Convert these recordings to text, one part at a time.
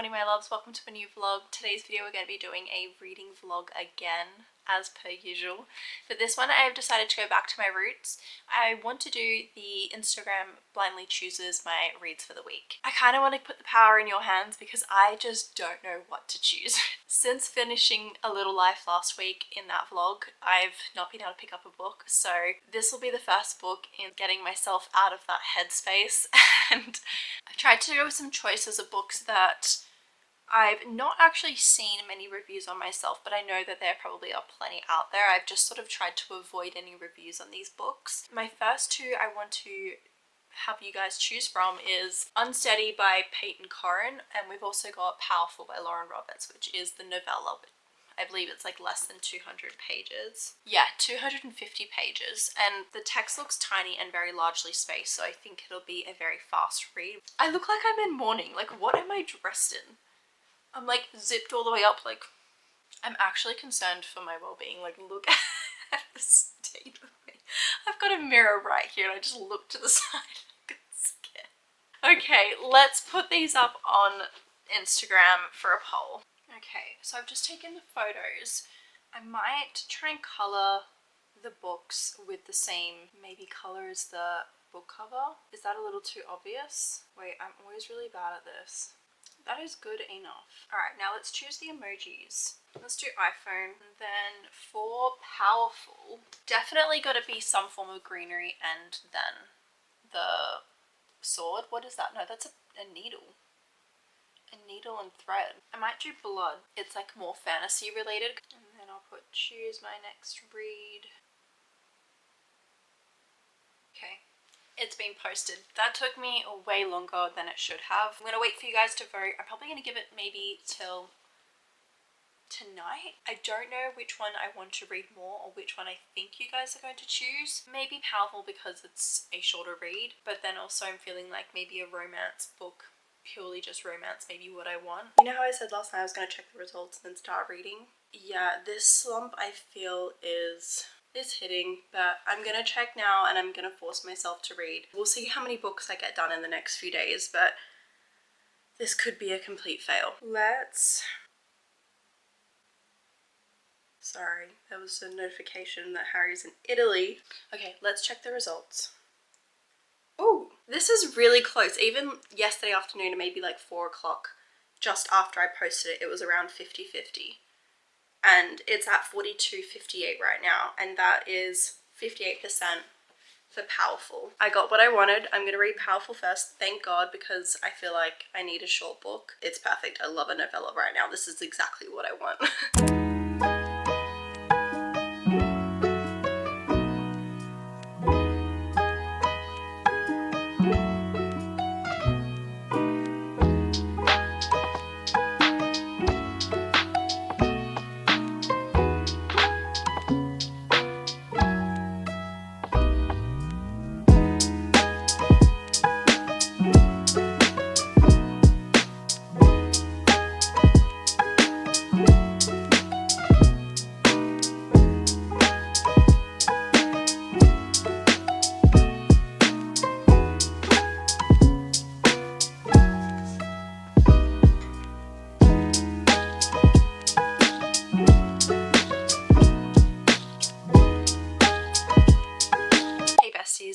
morning my loves, welcome to a new vlog. Today's video we're going to be doing a reading vlog again, as per usual. For this one I have decided to go back to my roots. I want to do the Instagram blindly chooses my reads for the week. I kind of want to put the power in your hands because I just don't know what to choose. Since finishing A Little Life last week in that vlog, I've not been able to pick up a book, so this will be the first book in getting myself out of that headspace. And I've tried to go with some choices of books that I've not actually seen many reviews on myself, but I know that there probably are plenty out there. I've just sort of tried to avoid any reviews on these books. My first two I want to have you guys choose from is Unsteady by Peyton Corrin, and we've also got Powerful by Lauren Roberts, which is the novella. I believe it's like less than 200 pages. Yeah, 250 pages, and the text looks tiny and very largely spaced, so I think it'll be a very fast read. I look like I'm in mourning. Like, what am I dressed in? I'm like zipped all the way up. Like, I'm actually concerned for my well-being. Like, look at the state of me. I've got a mirror right here and I just look to the side. I'm scared. Okay, let's put these up on Instagram for a poll. Okay, so I've just taken the photos. I might try and colour the books with the same maybe colour as the book cover. Is that a little too obvious? Wait, I'm always really bad at this. That is good enough. Alright, now let's choose the emojis. Let's do iPhone. And then for Powerful, definitely got to be some form of greenery and then the sword. What is that? No, that's a needle. A needle and thread. I might do blood. It's like more fantasy related. And then I'll put choose my next read. Okay. It's been posted. That took me way longer than it should have. I'm gonna wait for you guys to vote. I'm probably gonna give it maybe till tonight. I don't know which one I want to read more or which one I think you guys are going to choose. Maybe Powerful because it's a shorter read, but then also I'm feeling like maybe a romance book, purely just romance, maybe what I want. You know how I said last night I was going to check the results and then start reading? Yeah, this slump I feel is hitting, but I'm gonna check now and I'm gonna force myself to read. We'll see how many books I get done in the next few days, but this could be a complete fail. Sorry, there was a notification that Harry's in Italy. Okay, let's check the results. Oh, this is really close. Even yesterday afternoon, maybe like 4 o'clock, just after I posted it, it was around 50-50. And it's at 42.58 right now, and that is 58% for Powerful. I got what I wanted. I'm gonna read Powerful first, thank God, because I feel like I need a short book. It's perfect. I love a novella right now. This is exactly what I want.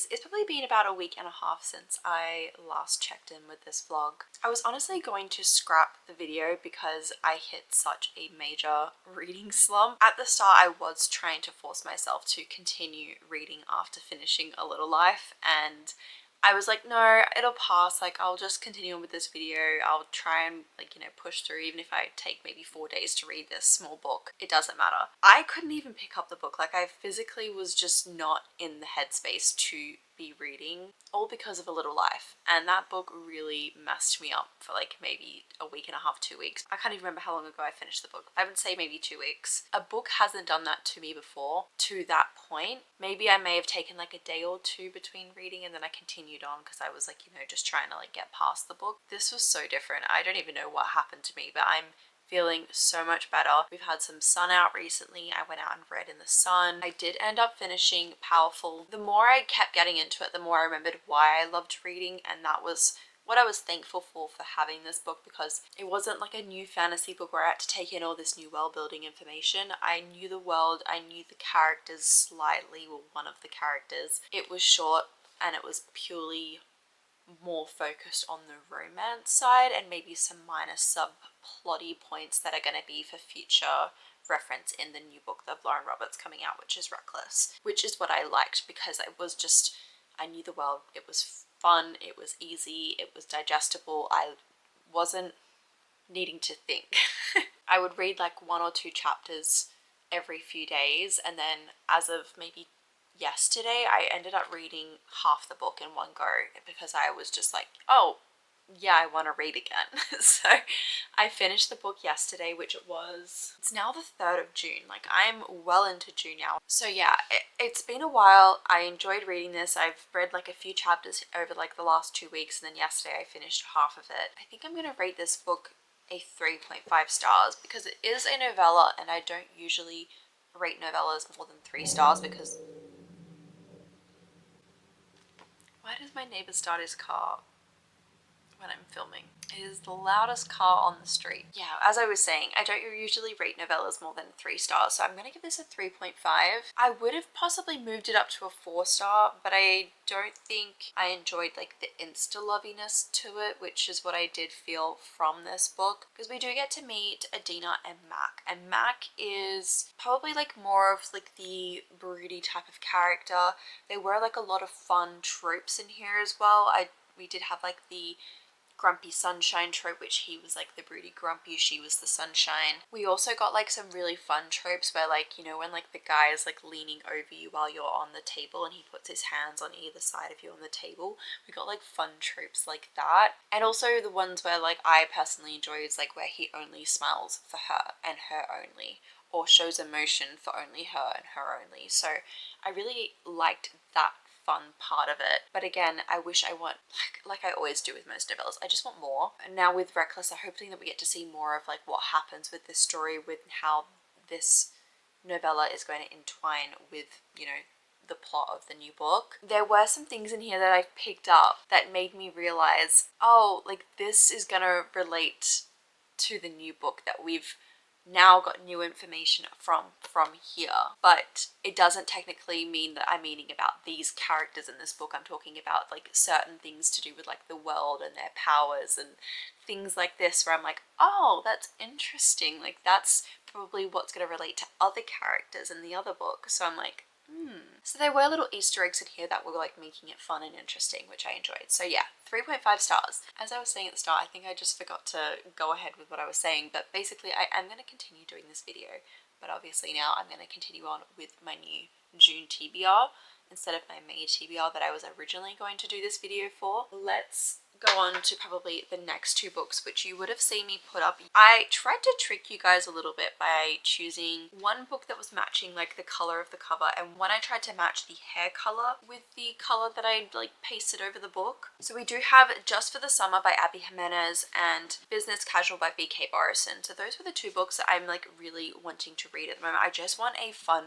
It's probably been about a week and a half since I last checked in with this vlog. I was honestly going to scrap the video because I hit such a major reading slump. At the start I was trying to force myself to continue reading after finishing A Little Life, and I was like, no, it'll pass, like I'll just continue on with this video. I'll try and, like, you know, push through. Even if I take maybe 4 days to read this small book, it doesn't matter. I couldn't even pick up the book. Like, I physically was just not in the headspace to be reading, all because of A Little Life, and that book really messed me up for like maybe a week and a half, 2 weeks. I can't even remember how long ago I finished the book. I would say maybe 2 weeks. A book hasn't done that to me before to that point. Maybe I may have taken like a day or two between reading and then I continued on because I was like, you know, just trying to like get past the book. This was so different. I don't even know what happened to me, but I'm feeling so much better. We've had some sun out recently. I went out and read in the sun. I did end up finishing Powerful. The more I kept getting into it, the more I remembered why I loved reading, and that was what I was thankful for having this book, because it wasn't like a new fantasy book where I had to take in all this new world building information. I knew the world, I knew the characters slightly, well, one of the characters. It was short and it was purely more focused on the romance side and maybe some minor subplotty points that are going to be for future reference in the new book that Lauren Roberts coming out, which is Reckless, which is what I liked, because it was just, I knew the world, it was fun, it was easy, it was digestible. I wasn't needing to think. I would read like 1 or 2 chapters every few days, and then as of maybe yesterday I ended up reading half the book in one go, because I was just like, oh yeah, I want to read again. So I finished the book yesterday, which it's now the 3rd of June. Like, I'm well into June now. So yeah, it's been a while. I enjoyed reading this. I've read like a few chapters over like the last 2 weeks, and then yesterday I finished half of it. I think I'm going to rate this book a 3.5 stars, because it is a novella, and I don't usually rate novellas more than 3 stars, because why does my neighbor start his car when I'm filming? It is the loudest car on the street. Yeah, as I was saying, I don't usually rate novellas more than 3 stars, so I'm going to give this a 3.5. I would have possibly moved it up to a 4-star, but I don't think I enjoyed like the insta-loviness to it, which is what I did feel from this book, because we do get to meet Adina and Mac, and Mac is probably like more of like the broody type of character. There were like a lot of fun tropes in here as well. We did have like the grumpy sunshine trope, which he was like the broody grumpy, she was the sunshine. We also got like some really fun tropes where, like, you know, when like the guy is like leaning over you while you're on the table and he puts his hands on either side of you on the table. We got like fun tropes like that. And also the ones where like I personally enjoy is like where he only smiles for her and her only, or shows emotion for only her and her only. So I really liked that fun part of it. But again, I wish I want, like I always do with most novellas, I just want more. And now with Reckless, I'm hoping that we get to see more of like what happens with this story, with how this novella is going to entwine with, you know, the plot of the new book. There were some things in here that I picked up that made me realize, oh, like this is gonna relate to the new book that we've now got new information from here, but it doesn't technically mean that I'm meaning about these characters in this book. I'm talking about like certain things to do with like the world and their powers and things like this, where I'm like, oh, that's interesting, like that's probably what's going to relate to other characters in the other book. So I'm like, So there were little Easter eggs in here that were like making it fun and interesting, which I enjoyed. So yeah, 3.5 stars. As I was saying at the start, I think I just forgot to go ahead with what I was saying, but basically I am going to continue doing this video, but obviously now I'm going to continue on with my new June TBR instead of my May TBR that I was originally going to do this video for. Let's go on to probably the next 2 books, which you would have seen me put up. I tried to trick you guys a little bit by choosing one book that was matching like the color of the cover, and one I tried to match the hair color with the color that I like pasted over the book. So we do have Just for the Summer by Abby Jimenez and Business Casual by BK Borison. So those were the 2 books that I'm like really wanting to read at the moment. I just want a fun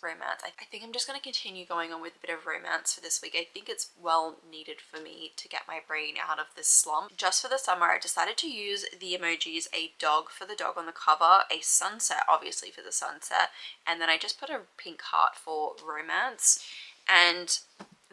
romance. I think I'm just going to continue going on with a bit of romance for this week. I think it's well needed for me to get my brain out of this slump. Just for the Summer, I decided to use the emojis, a dog for the dog on the cover, a sunset obviously for the sunset, and then I just put a pink heart for romance. And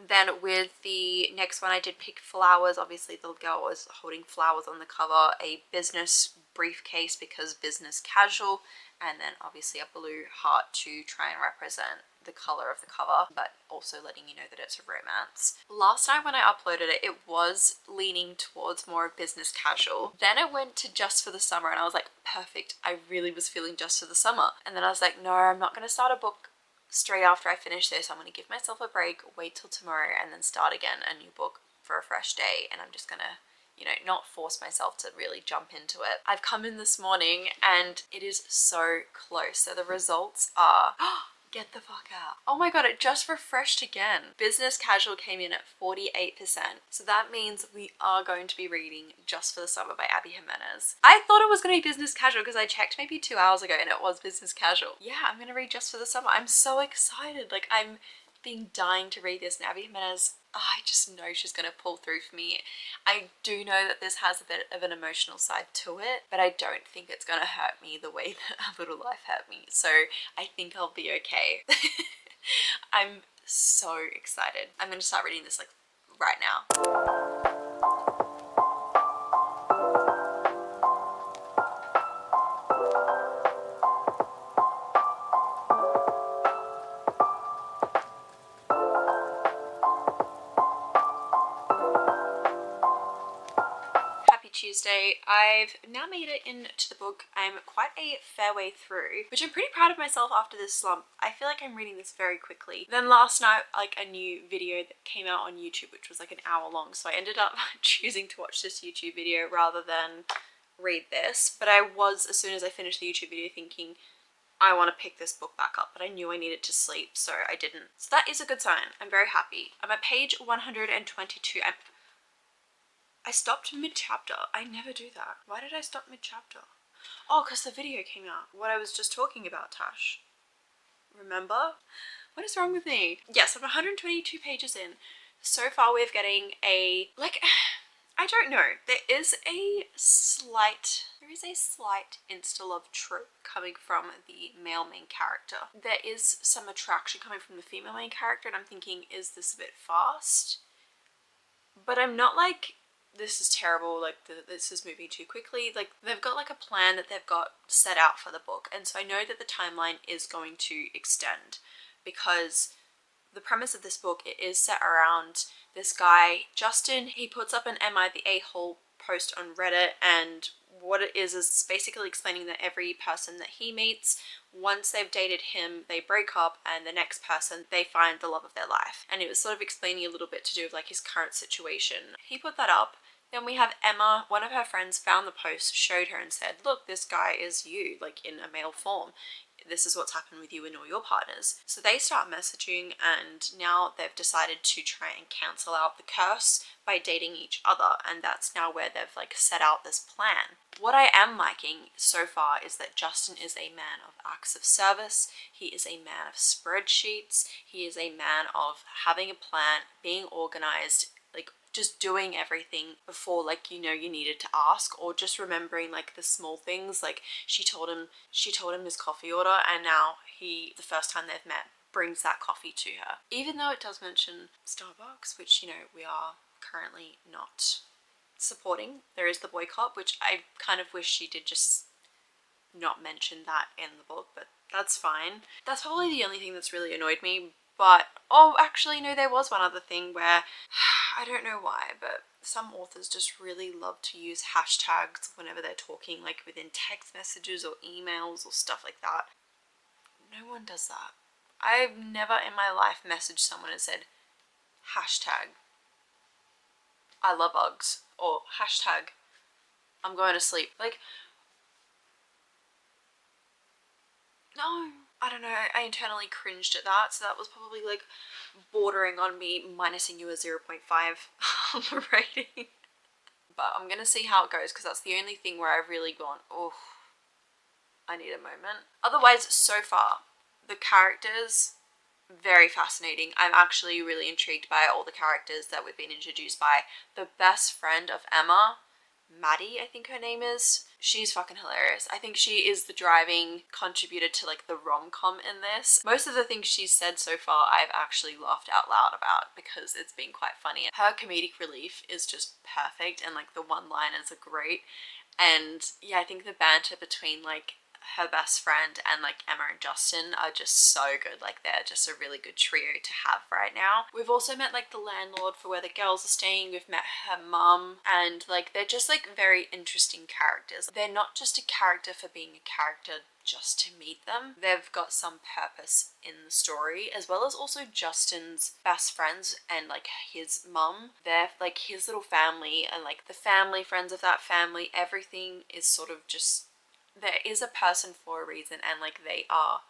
then with the next one I did pick flowers. Obviously the girl was holding flowers on the cover, a business briefcase because business casual, and then obviously a blue heart to try and represent the color of the cover, but also letting you know that it's a romance. Last night when I uploaded it, it was leaning towards more of business casual. Then it went to Just for the Summer and I was like, perfect, I really was feeling Just for the Summer. And then I was like, no, I'm not going to start a book straight after I finish this. I'm going to give myself a break, wait till tomorrow, and then start again a new book for a fresh day. And I'm just going to, you know, not force myself to really jump into it. I've come in this morning and it is so close. So the results are, get the fuck out. Oh my god, it just refreshed again. Business Casual came in at 48%. So that means we are going to be reading Just for the Summer by Abby Jimenez. I thought it was going to be Business Casual because I checked maybe 2 hours ago and it was Business Casual. Yeah, I'm going to read Just for the Summer. I'm so excited. Like, I'm been dying to read this, and Abby Jimenez, I just know she's going to pull through for me. I do know that this has a bit of an emotional side to it, but I don't think it's going to hurt me the way that A Little Life hurt me. So I think I'll be okay. I'm so excited. I'm going to start reading this like right now. Tuesday. I've now made it into the book. I'm quite a fair way through, which I'm pretty proud of myself after this slump. I feel like I'm reading this very quickly. Then last night, like a new video that came out on YouTube, which was like an hour long, so I ended up choosing to watch this YouTube video rather than read this. But I was, as soon as I finished the YouTube video, thinking I want to pick this book back up, but I knew I needed to sleep, so I didn't. So that is a good sign. I'm very happy. I'm at page 122. I stopped mid-chapter. I never do that. Why did I stop mid-chapter? Oh, because the video came out. What I was just talking about, Tash. Remember? What is wrong with me? Yes, I'm 122 pages in. So far we're getting a, like, I don't know. There is a slight insta-love trope coming from the male main character. There is some attraction coming from the female main character, and I'm thinking, is this a bit fast? But I'm not like, this is terrible, like this is moving too quickly. Like, they've got like a plan that they've got set out for the book, and so I know that the timeline is going to extend, because the premise of this book, it is set around this guy Justin. He puts up an "Am I the A-hole" post on Reddit, and what it is basically explaining that every person that he meets, once they've dated him, they break up, and the next person, they find the love of their life. And it was sort of explaining a little bit to do with like his current situation. He put that up. Then we have Emma. One of her friends found the post, showed her, and said, look, this guy is you, like in a male form. This is what's happened with you and all your partners. So they start messaging, and now they've decided to try and cancel out the curse by dating each other, and that's now where they've like set out this plan. What I am liking so far is that Justin is a man of acts of service. He is a man of spreadsheets. He is a man of having a plan, being organized, like just doing everything before, like, you know, you needed to ask, or just remembering like the small things. Like she told him his coffee order, and now he, the first time they've met, brings that coffee to her. Even though it does mention Starbucks, which, you know, we are currently not supporting. There is the boycott, which I kind of wish she did just not mention that in the book, but that's fine. That's probably the only thing that's really annoyed me. But, oh, actually, no, there was one other thing where, I don't know why, but some authors just really love to use hashtags whenever they're talking, like within text messages or emails or stuff like that. No one does that. I've never in my life messaged someone and said, hashtag, I love Uggs, or hashtag, I'm going to sleep. Like, no. I don't know, I internally cringed at that, so that was probably like bordering on me minusing you a 0.5 on the rating. But I'm gonna see how it goes, because that's the only thing where I've really gone, oh, I need a moment. Otherwise, so far, the characters, very fascinating. I'm actually really intrigued by all the characters that we've been introduced by. The best friend of Emma, Maddie, I think her name is. She's fucking hilarious. I think she is the driving contributor to like the rom-com in this. Most of the things she's said so far I've actually laughed out loud about, because it's been quite funny. Her comedic relief is just perfect, and like the one-liners are great. And yeah, I think the banter between like her best friend and like Emma and Justin are just so good. Like, they're just a really good trio to have right now. We've also met like the landlord for where the girls are staying. We've met her mum, and like they're just like very interesting characters. They're not just a character for being a character just to meet them. They've got some purpose in the story, as well as also Justin's best friends and like his mum. They're like his little family, and like the family, friends of that family, everything is sort of just, there is a person for a reason, and like they are,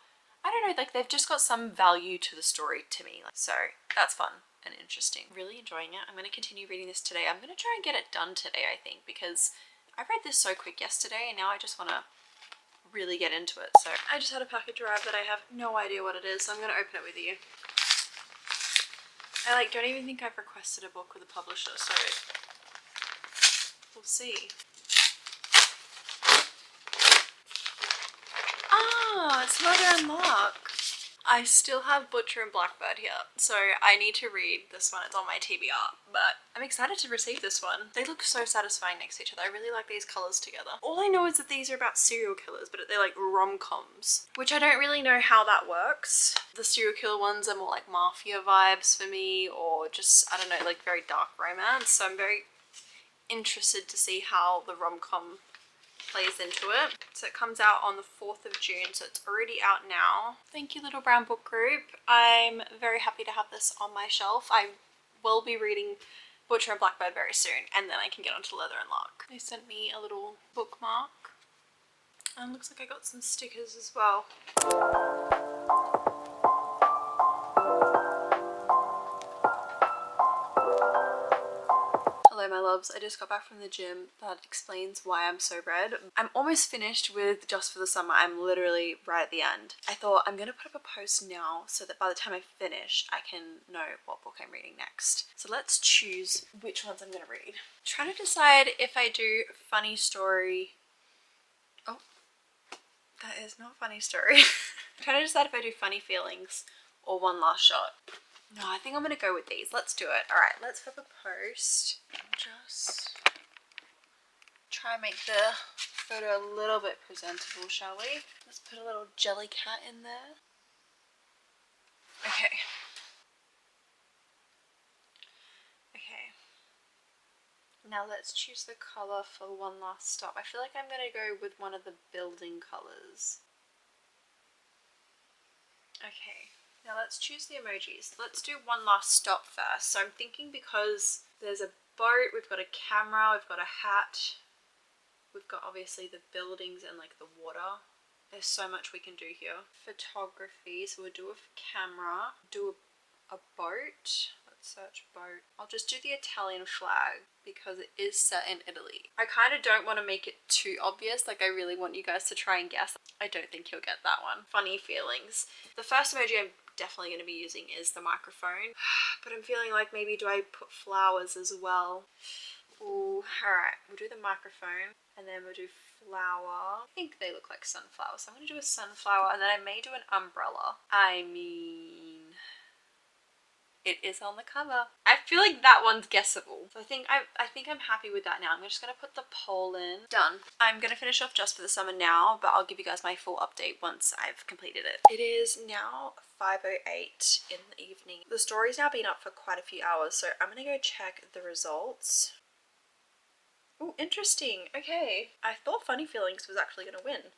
I don't know, like they've just got some value to the story to me. So that's fun and interesting. Really enjoying it. I'm going to continue reading this today. I'm going to try and get it done today, I think, because I read this so quick yesterday, and now I just want to really get into it. So I just had a package arrive that I have no idea what it is, so I'm going to open it with you. I don't even think I've requested a book with a publisher, so we'll see. Ah, it's Mother and Luck. I still have Butcher and Blackbird here, so I need to read this one. It's on my TBR, but I'm excited to receive this one. They look so satisfying next to each other. I really like these colours together. All I know is that these are about serial killers, but they're like rom-coms, which I don't really know how that works. The serial killer ones are more like mafia vibes for me, or just, I don't know, like very dark romance. So I'm very interested to see how the rom-com plays into it. So it comes out on the 4th of June, so it's already out now. Thank you, Little Brown Book Group. I'm very happy to have this on my shelf. I will be reading Butcher and Blackbird very soon, and then I can get onto Leather and Luck. They sent me a little bookmark, and looks like I got some stickers as well. Hello my loves, I just got back from the gym. That explains why I'm so red. I'm almost finished with Just for the Summer. I'm literally right at the end. I thought I'm gonna put up a post now so that by the time I finish I can know what book I'm reading next. So let's choose which ones I'm gonna read. I'm trying to decide if I do funny story. Oh, that is not funny story. I'm trying to decide if I do funny feelings or One Last Shot. No, I think I'm gonna go with these. Let's do it. Alright, let's put up a post. Just try and make the photo a little bit presentable, shall we? Let's put a little jelly cat in there. Okay. Okay. Now let's choose the colour for One Last Stop. I feel like I'm gonna go with one of the building colours. Okay. Now let's choose the emojis. Let's do One Last Stop first. So I'm thinking because there's a boat, we've got a camera, we've got a hat, we've got obviously the buildings and like the water. There's so much we can do here. Photography, so we'll do a camera, do a boat. Let's search boat. I'll just do the Italian flag because it is set in Italy. I kind of don't want to make it too obvious. Like I really want you guys to try and guess. I don't think you'll get that one. Funny feelings. The first emoji I'm definitely going to be using is the microphone. But I'm feeling like maybe do I put flowers as well? Ooh, alright. We'll do the microphone and then we'll do flower. I think they look like sunflowers. So I'm going to do a sunflower and then I may do an umbrella. I mean, it is on the cover. I feel like that one's guessable. So I think I'm happy with that now. I'm just going to put the poll in. Done. I'm going to finish off Just for the Summer now, but I'll give you guys my full update once I've completed it. It is now 5:08 in the evening. The story's now been up for quite a few hours, so I'm going to go check the results. Oh, interesting. Okay. I thought Funny Feelings was actually going to win.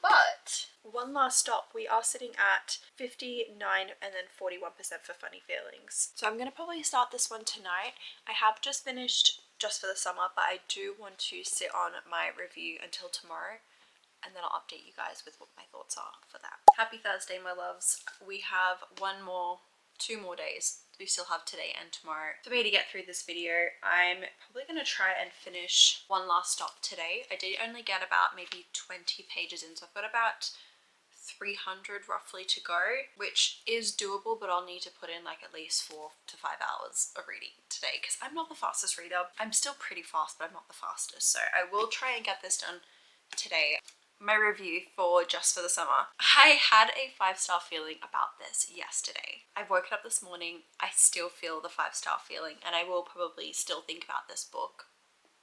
But One Last Stop, we are sitting at 59 and then 41% for Funny Feelings. So I'm going to probably start this one tonight. I have just finished Just for the Summer, but I do want to sit on my review until tomorrow. And then I'll update you guys with what my thoughts are for that. Happy Thursday, my loves. We have 2 more days. We still have today and tomorrow for me to get through this video. I'm probably going to try and finish One Last Stop today. I did only get about maybe 20 pages in, so I've got about 300 roughly to go, which is doable, but I'll need to put in like at least 4 to 5 hours of reading today because I'm not the fastest reader. I'm still pretty fast, but I'm not the fastest, so I will try and get this done today. My review for Just for the Summer. I had a 5-star feeling about this yesterday. I woke up this morning, I still feel the 5-star feeling, and I will probably still think about this book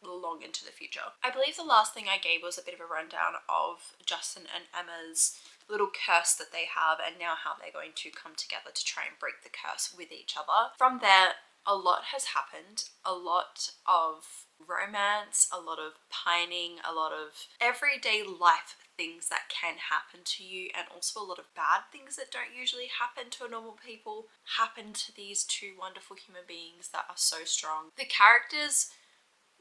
long into the future. I believe the last thing I gave was a bit of a rundown of Justin and Emma's little curse that they have and now how they're going to come together to try and break the curse with each other. From there, a lot has happened. A lot of romance, a lot of pining, a lot of everyday life things that can happen to you, and also a lot of bad things that don't usually happen to normal people happen to these 2 wonderful human beings that are so strong. The characters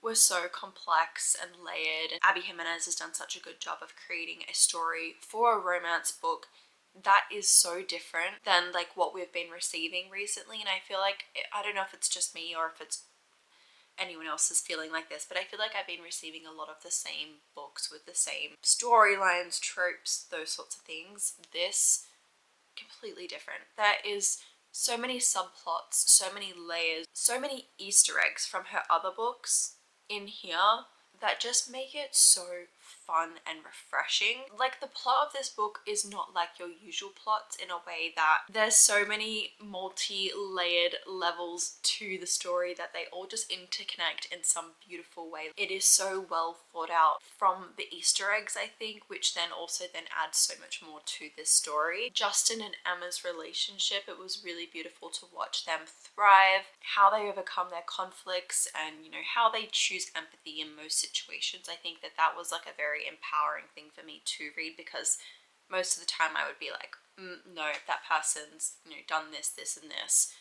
were so complex and layered, and Abby Jimenez has done such a good job of creating a story for a romance book that is so different than like what we've been receiving recently. And I feel like, I don't know if it's just me or if it's anyone else is feeling like this, but I feel like I've been receiving a lot of the same books with the same storylines, tropes, those sorts of things. This completely different. There is so many subplots, so many layers, so many Easter eggs from her other books in here that just make it so fun and refreshing. Like, the plot of this book is not like your usual plots in a way that there's so many multi-layered levels to the story that they all just interconnect in some beautiful way. It is so well thought out from the Easter eggs, I think, which then also then adds so much more to this story. Justin and Emma's relationship, it was really beautiful to watch them thrive, how they overcome their conflicts, and you know, how they choose empathy in most situations. I think that that was like a very empowering thing for me to read, because most of the time I would be like, no, that person's, you know, done this, this, and this.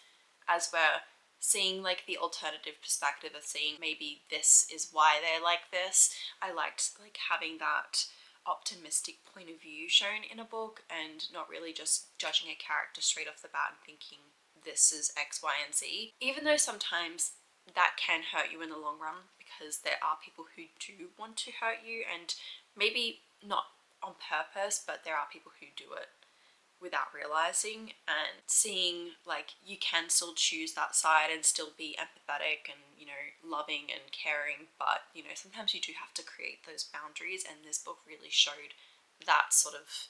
As we're seeing like the alternative perspective of seeing maybe this is why they're like this. I liked like having that optimistic point of view shown in a book, and not really just judging a character straight off the bat and thinking this is X, Y, and Z. Even though sometimes that can hurt you in the long run, because there are people who do want to hurt you, and maybe not on purpose, but there are people who do it without realizing, and seeing like you can still choose that side and still be empathetic and, you know, loving and caring, but you know, sometimes you do have to create those boundaries, and this book really showed that sort of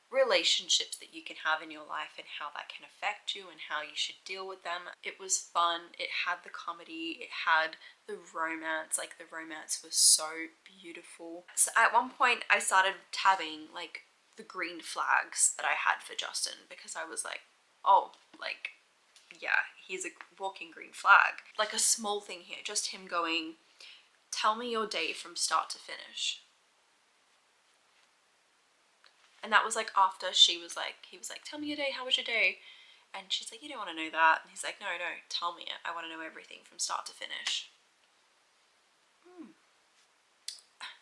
relationships that you can have in your life and how that can affect you and how you should deal with them. It was fun, it had the comedy, it had the romance. Like, the romance was so beautiful. So at one point I started tabbing like the green flags that I had for Justin, because I was like, oh, like, yeah, he's a walking green flag. Like, a small thing here, just him going, tell me your day from start to finish. And that was like after he was like, tell me your day, how was your day? And she's like, you don't want to know that. And he's like, no, tell me it. I want to know everything from start to finish.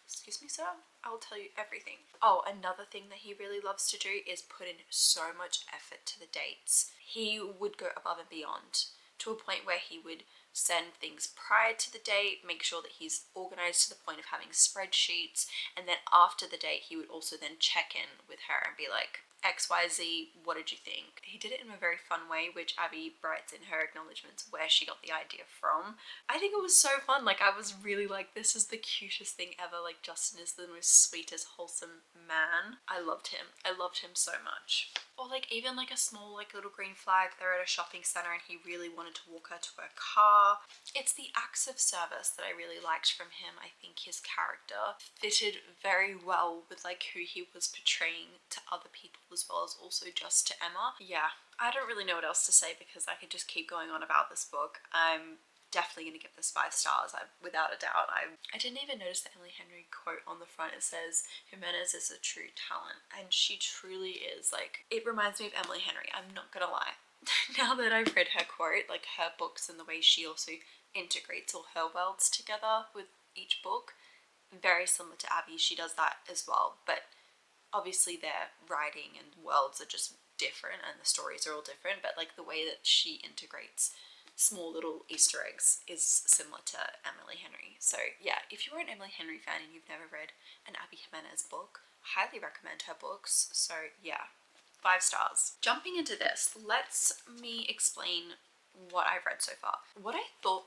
Excuse me, sir? I will tell you everything. Oh, another thing that he really loves to do is put in so much effort to the dates. He would go above and beyond, to a point where he would send things prior to the date, make sure that he's organized to the point of having spreadsheets, and then after the date he would also then check in with her and be like, XYZ, what did you think? He did it in a very fun way, which Abby writes in her acknowledgements where she got the idea from. I think it was so fun. Like, I was really like, this is the cutest thing ever. Like, Justin is the most sweetest, wholesome man. I loved him. I loved him so much. Or like, even like a small like little green flag, they're at a shopping center and he really wanted to walk her to her car. It's the acts of service that I really liked from him. I think his character fitted very well with like who he was portraying to other people, as well as also just to Emma. Yeah, I don't really know what else to say, because I could just keep going on about this book. I'm definitely going to give this 5 stars, without a doubt. I didn't even notice the Emily Henry quote on the front. It says, Jimenez is a true talent, and she truly is. Like, it reminds me of Emily Henry, I'm not gonna lie. Now that I've read her quote, like her books and the way she also integrates all her worlds together with each book, very similar to Abby, she does that as well, but obviously their writing and worlds are just different and the stories are all different, but like the way that she integrates small little Easter eggs is similar to Emily Henry. So yeah, if you're an Emily Henry fan and you've never read an Abby Jimenez book, highly recommend her books. So yeah, 5 stars. Jumping into this, let's me explain what I've read so far. What I thought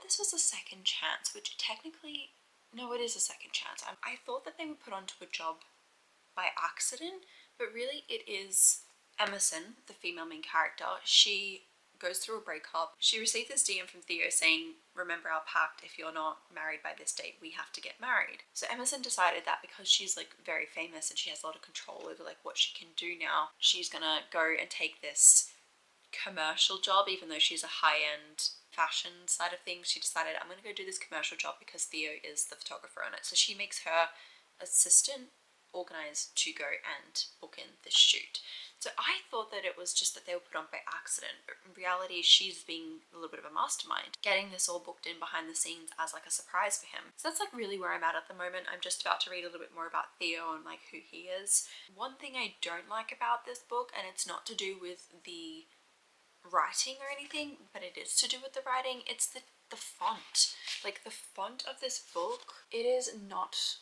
this was a second chance, which technically, no, it is a second chance. I thought that they were put onto a job by accident, but really it is Emerson, the female main character. She goes through a breakup. She received this DM from Theo saying, remember our pact, if you're not married by this date, we have to get married. So Emerson decided that because she's like very famous and she has a lot of control over like what she can do now, she's gonna go and take this commercial job. Even though she's a high-end fashion side of things, she decided, I'm gonna go do this commercial job because Theo is the photographer on it. So she makes her assistant organized to go and book in this shoot. So I thought that it was just that they were put on by accident, but in reality she's being a little bit of a mastermind, getting this all booked in behind the scenes as like a surprise for him. So that's like really where I'm at the moment. I'm just about to read a little bit more about Theo and like who he is. One thing I don't like about this book, and it's not to do with the writing or anything, but it is to do with the writing, it's the font. Like, the font of this book, it is not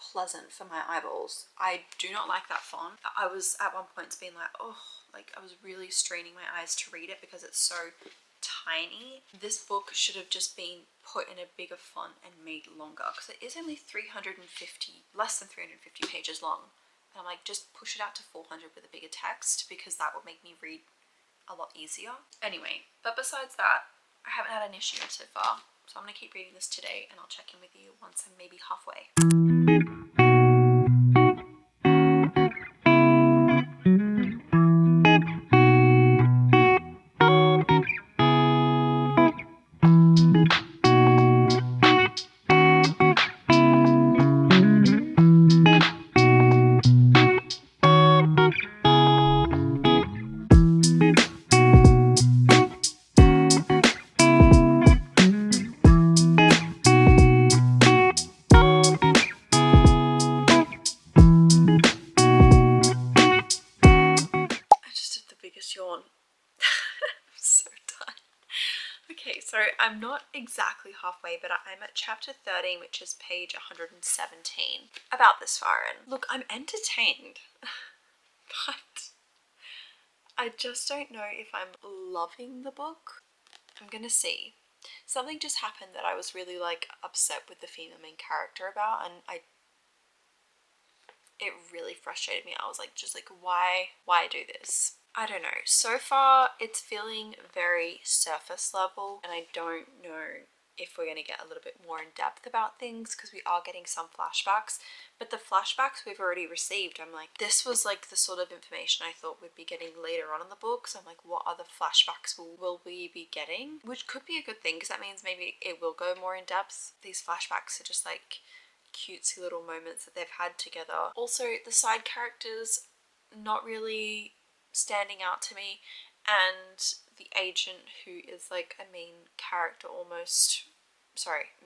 pleasant for my eyeballs. I do not like that font. I was at one point being like, oh, like I was really straining my eyes to read it because it's so tiny. This book should have just been put in a bigger font and made longer, because it is only less than 350 pages long. And I'm like, just push it out to 400 with a bigger text, because that would make me read a lot easier. Anyway, but besides that, I haven't had an issue so far. So I'm gonna keep reading this today, and I'll check in with you once I'm maybe halfway. Yawn. I'm so done. Okay, so I'm not exactly halfway, but I'm at chapter 13, which is page 117. About this far in. Look, I'm entertained, but I just don't know if I'm loving the book. I'm gonna see. Something just happened that I was really like upset with the female main character about, and it really frustrated me. I was like, just like, why do this? I don't know. So far, it's feeling very surface level, and I don't know if we're going to get a little bit more in depth about things, because we are getting some flashbacks, but the flashbacks we've already received, I'm like, this was like the sort of information I thought we'd be getting later on in the book. So I'm like, what other flashbacks will we be getting? Which could be a good thing, because that means maybe it will go more in depth. These flashbacks are just like cutesy little moments that they've had together. Also, the side characters not really standing out to me, and the agent, who is like a main character almost,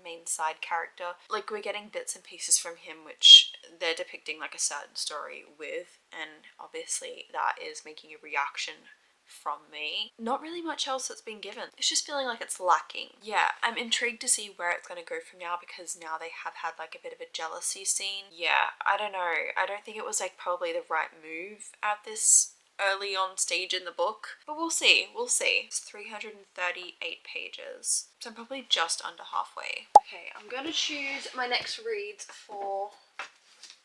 main side character, like we're getting bits and pieces from him which they're depicting like a certain story with, and obviously that is making a reaction from me. Not really much else that's been given. It's just feeling like it's lacking. Yeah, I'm intrigued to see where it's going to go from now, because now they have had like a bit of a jealousy scene. Yeah, I don't know. I don't think it was like probably the right move at this early on stage in the book, but we'll see. It's 338 pages, so I'm probably just under halfway. Okay, I'm gonna choose my next reads for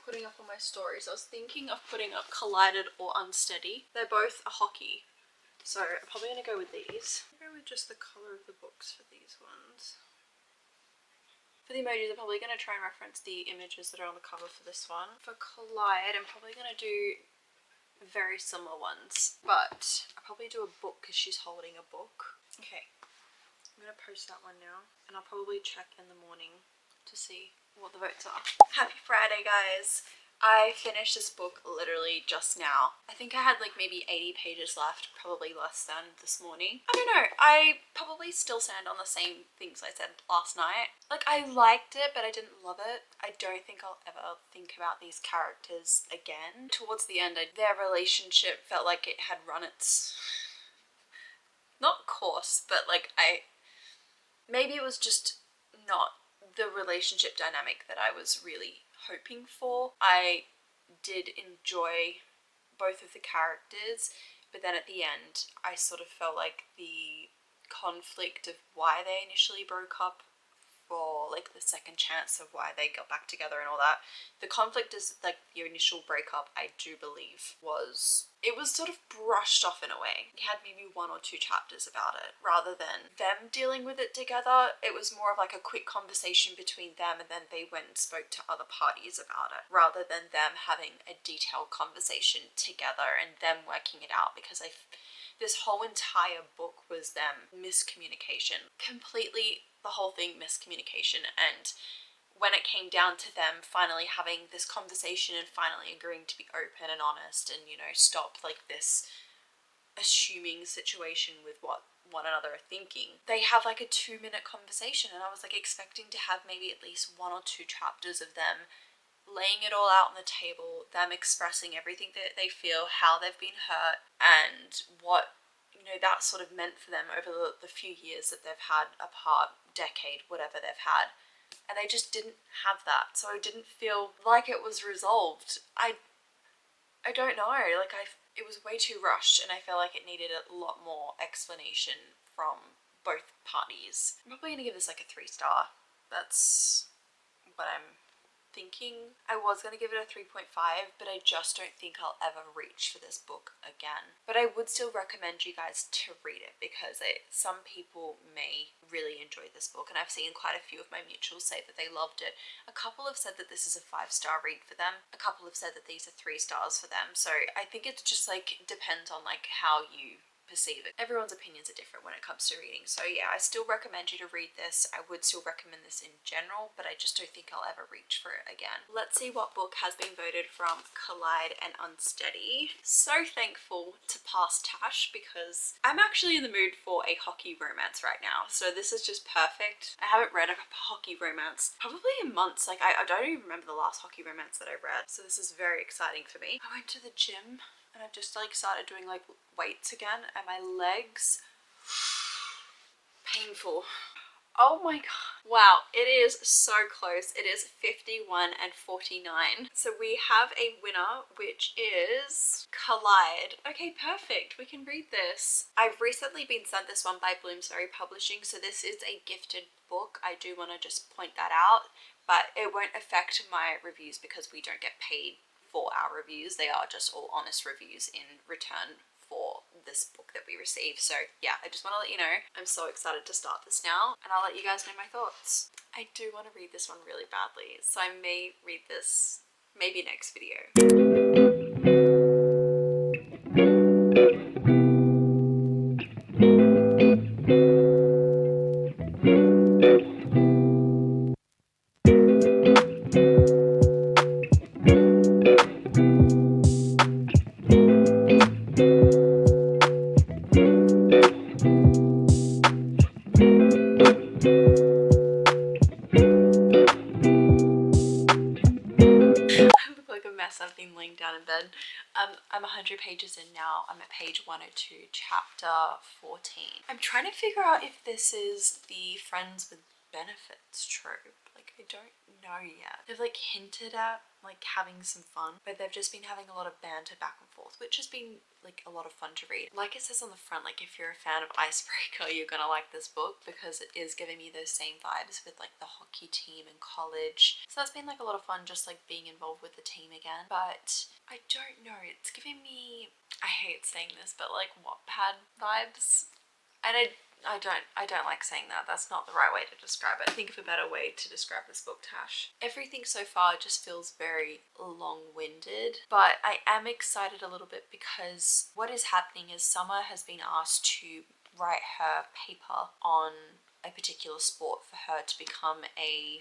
putting up on my stories. I was thinking of putting up Collided or Unsteady. They're both a hockey, so I'm probably gonna go with these. I'll go with just the color of the books for these ones. For the emojis, I'm probably going to try and reference the images that are on the cover for this one. For Collide, I'm probably going to do very similar ones, but I'll probably do a book because she's holding a book. Okay, I'm going to post that one now, and I'll probably check in the morning to see what the votes are. Happy Friday, guys! I finished this book literally just now. I think I had like maybe 80 pages left, probably less than this morning. I don't know, I probably still stand on the same things I said last night. Like, I liked it, but I didn't love it. I don't think I'll ever think about these characters again. Towards the end, their relationship felt like it had run its, not course, but like maybe it was just not the relationship dynamic that I was really hoping for. I did enjoy both of the characters, but then at the end I sort of felt like the conflict of why they initially broke up, for like the second chance of why they got back together and all that. The conflict is like the initial breakup, I do believe, it was sort of brushed off in a way. You had maybe 1 or 2 chapters about it, rather than them dealing with it together. It was more of like a quick conversation between them, and then they went and spoke to other parties about it, rather than them having a detailed conversation together and them working it out, because this whole entire book was them miscommunication. Completely, the whole thing miscommunication. And when it came down to them finally having this conversation and finally agreeing to be open and honest and, you know, stop like this assuming situation with what one another are thinking, they have like a 2-minute conversation, and I was like expecting to have maybe at least 1 or 2 chapters of them laying it all out on the table, them expressing everything that they feel, how they've been hurt, and what, you know, that sort of meant for them over the few years that they've had apart, decade, whatever they've had. and they just didn't have that. So I didn't feel like it was resolved. I don't know, like it was way too rushed, and I feel like it needed a lot more explanation from both parties. I'm probably gonna give this like a 3-star. That's what I'm thinking. I was going to give it a 3.5, but I just don't think I'll ever reach for this book again. But I would still recommend you guys to read it, because some people may really enjoy this book, and I've seen quite a few of my mutuals say that they loved it. A couple have said that this is a 5-star read for them. A couple have said that these are 3 stars for them. So I think it just like depends on like how you perceive it. Everyone's opinions are different when it comes to reading. So yeah, I still recommend you to read this. I would still recommend this in general, but I just don't think I'll ever reach for it again. Let's see what book has been voted from Collide and Unsteady. So thankful to pass Tash, because I'm actually in the mood for a hockey romance right now. So this is just perfect. I haven't read a hockey romance probably in months. Like I don't even remember the last hockey romance that I read. So this is very exciting for me. I went to the gym and I've just like started doing like weights again, and my legs, painful. Oh my god. Wow, it is so close. It is 51 and 49. So we have a winner, which is Collide. Okay, perfect. We can read this. I've recently been sent this one by Bloomsbury Publishing, so this is a gifted book. I do want to just point that out, but it won't affect my reviews because we don't get paid for our reviews. They are just all honest reviews in return for this book that we receive. So yeah, I just want to let you know I'm so excited to start this now, and I'll let you guys know my thoughts. I do want to read this one really badly, so I may read this maybe next video. I've been laying down in bed. I'm 100 pages in now. I'm at page 102, chapter 14. I'm trying to figure out if this is the friends with benefits trope. Like, I don't know yet. They've like hinted at like having some fun, but they've just been having a lot of banter back and forth, which has been like a lot of fun to read. Like it says on the front, like if you're a fan of Icebreaker, you're gonna like this book, because it is giving me those same vibes with like the hockey team in college. So that's been like a lot of fun, just like being involved with the team again. But I don't know, it's giving me, I hate saying this, but like Wattpad vibes. And I don't like saying that. That's not the right way to describe it. Think of a better way to describe this book, Tash. Everything so far just feels very long-winded, but I am excited a little bit because what is happening is Summer has been asked to write her paper on a particular sport for her to become a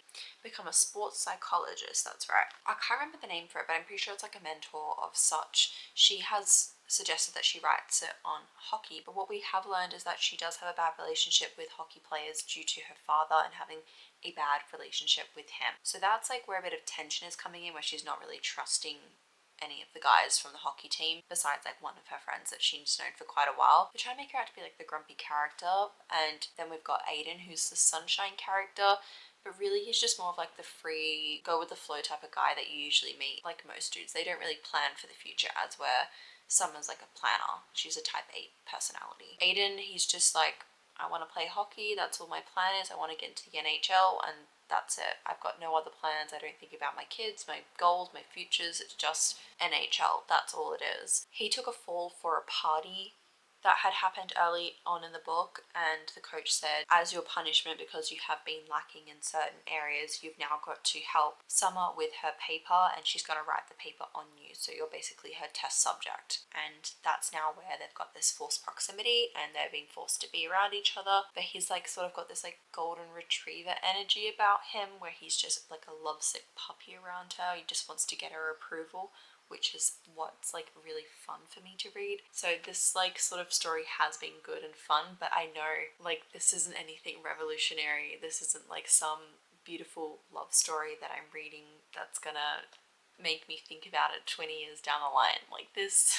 sports psychologist. That's right. I can't remember the name for it, but I'm pretty sure it's like a mentor of such. She has suggested that she writes it on hockey, but what we have learned is that she does have a bad relationship with hockey players due to her father and having a bad relationship with him. So that's like where a bit of tension is coming in, where she's not really trusting any of the guys from the hockey team, besides like one of her friends that she's known for quite a while. They're trying to make her out to be like the grumpy character, and then we've got Aiden, who's the sunshine character, but really he's just more of like the free, go with the flow type of guy that you usually meet. Like most dudes, they don't really plan for the future, as where Summer's like a planner. She's a type 8 personality. Aiden, he's just like, I want to play hockey, that's all my plan is. I want to get into the NHL, and that's it. I've got no other plans. I don't think about my kids, my goals, my futures. It's just NHL. That's all it is. He took a fall for a party that had happened early on in the book, and the coach said, as your punishment, because you have been lacking in certain areas, you've now got to help Summer with her paper, and she's going to write the paper on you, so you're basically her test subject. And that's now where they've got this forced proximity, and they're being forced to be around each other. But he's like sort of got this like golden retriever energy about him, where he's just like a lovesick puppy around her. He just wants to get her approval, which is what's like really fun for me to read. So this like sort of story has been good and fun, but I know like this isn't anything revolutionary. This isn't like some beautiful love story that I'm reading that's gonna make me think about it 20 years down the line. Like this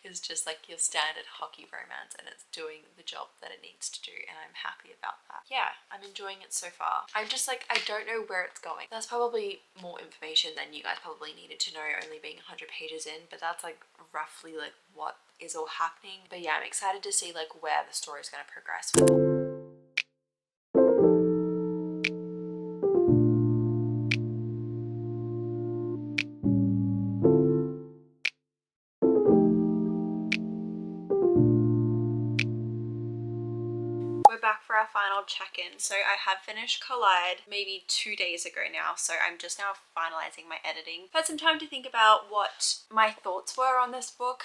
is just like your standard hockey romance, and it's doing the job that it needs to do, and I'm happy about that. Yeah, I'm enjoying it so far. I'm just like, I don't know where it's going. That's probably more information than you guys probably needed to know, only being 100 pages in, but that's like roughly like what is all happening. But yeah, I'm excited to see like where the story is going to progress with. We're back for our final check-in. So I have finished Collide maybe 2 days ago now, so I'm just now finalizing my editing. I've had some time to think about what my thoughts were on this book.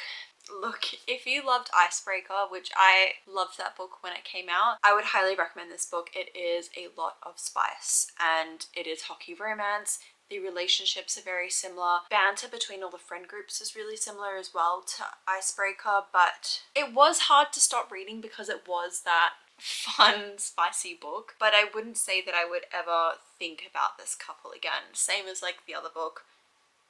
Look, if you loved Icebreaker, which I loved that book when it came out, I would highly recommend this book. It is a lot of spice, and it is hockey romance. The relationships are very similar. Banter between all the friend groups is really similar as well to Icebreaker, but it was hard to stop reading because it was that fun, spicy book. But I wouldn't say that I would ever think about this couple again. Same as like the other book.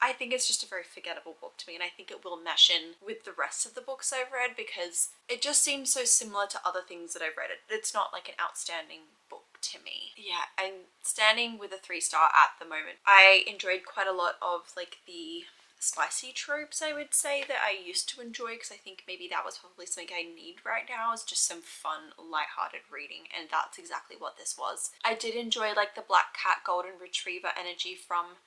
I think it's just a very forgettable book to me, and I think it will mesh in with the rest of the books I've read because it just seems so similar to other things that I've read. It's not like an outstanding book to me. Yeah, I'm standing with a 3-star at the moment. I enjoyed quite a lot of like the spicy tropes, I would say, that I used to enjoy, because I think maybe that was probably something I need right now, is just some fun, lighthearted reading, and that's exactly what this was. I did enjoy like the black cat golden retriever energy from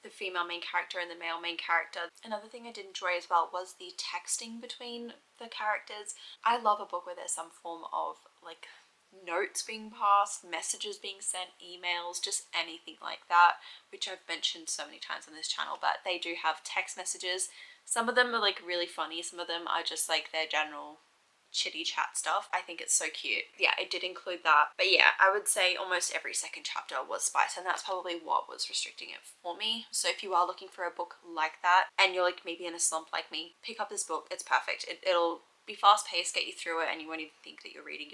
the female main character and the male main character. Another thing I did enjoy as well was the texting between the characters. I love a book where there's some form of like notes being passed, messages being sent, emails, just anything like that, which I've mentioned so many times on this channel. But they do have text messages. Some of them are like really funny, some of them are just like their general chitty chat stuff. I think it's so cute. Yeah, it did include that. But yeah, I would say almost every second chapter was spice, and that's probably what was restricting it for me. So if you are looking for a book like that and you're like maybe in a slump like me, pick up this book. It's perfect. It'll be fast paced, get you through it, and you won't even think that you're reading.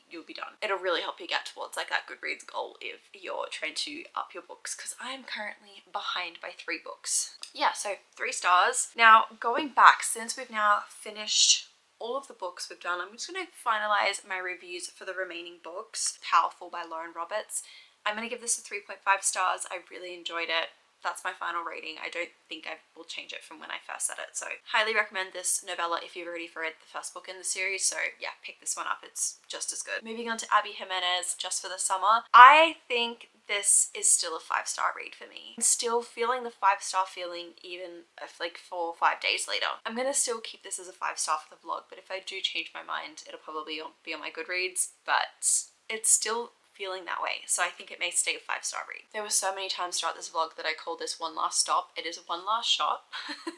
You'll be done. It'll really help you get towards like that Goodreads goal if you're trying to up your books, because I am currently behind by 3 books. Yeah, so 3 stars. Now going back, since we've now finished all of the books we've done, I'm just going to finalize my reviews for the remaining books. Powerful by Lauren Roberts. I'm going to give this a 3.5 stars. I really enjoyed it. That's my final rating. I don't think I will change it from when I first said it. So highly recommend this novella if you've already read the first book in the series. So yeah, pick this one up. It's just as good. Moving on to Abby Jimenez, Just for the Summer. I think this is still a 5-star read for me. I'm still feeling the 5-star feeling even if like 4 or 5 days later. I'm gonna still keep this as a 5-star for the vlog, but if I do change my mind, it'll probably be on my Goodreads, but it's still feeling that way, so I think it may stay a 5-star read. There were so many times throughout this vlog that I called this one last stop. It is a one last shot.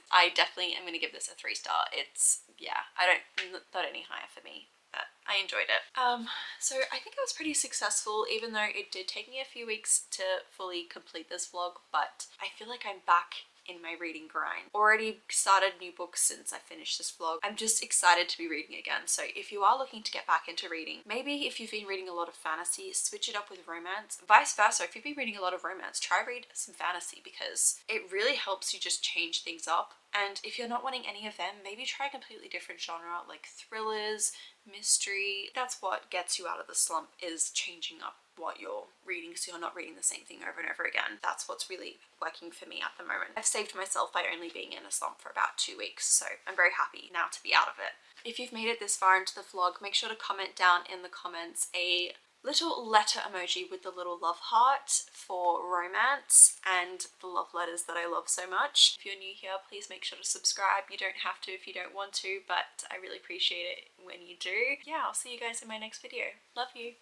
I definitely am going to give this a 3-star. It's, yeah, not any higher for me, but I enjoyed it. So I think I was pretty successful, even though it did take me a few weeks to fully complete this vlog, but I feel like I'm back in my reading grind. Already started new books since I finished this vlog. I'm just excited to be reading again. So if you are looking to get back into reading, maybe if you've been reading a lot of fantasy, switch it up with romance. Vice versa, if you've been reading a lot of romance, try read some fantasy, because it really helps you just change things up. And if you're not wanting any of them, maybe try a completely different genre, like thrillers, mystery. That's what gets you out of the slump, is changing up what you're reading, so you're not reading the same thing over and over again. That's what's really working for me at the moment. I've saved myself by only being in a slump for about 2 weeks, so I'm very happy now to be out of it. If you've made it this far into the vlog, make sure to comment down in the comments a little letter emoji with the little love heart for romance and the love letters that I love so much. If you're new here, please make sure to subscribe. You don't have to if you don't want to, but I really appreciate it when you do. Yeah, I'll see you guys in my next video. Love you.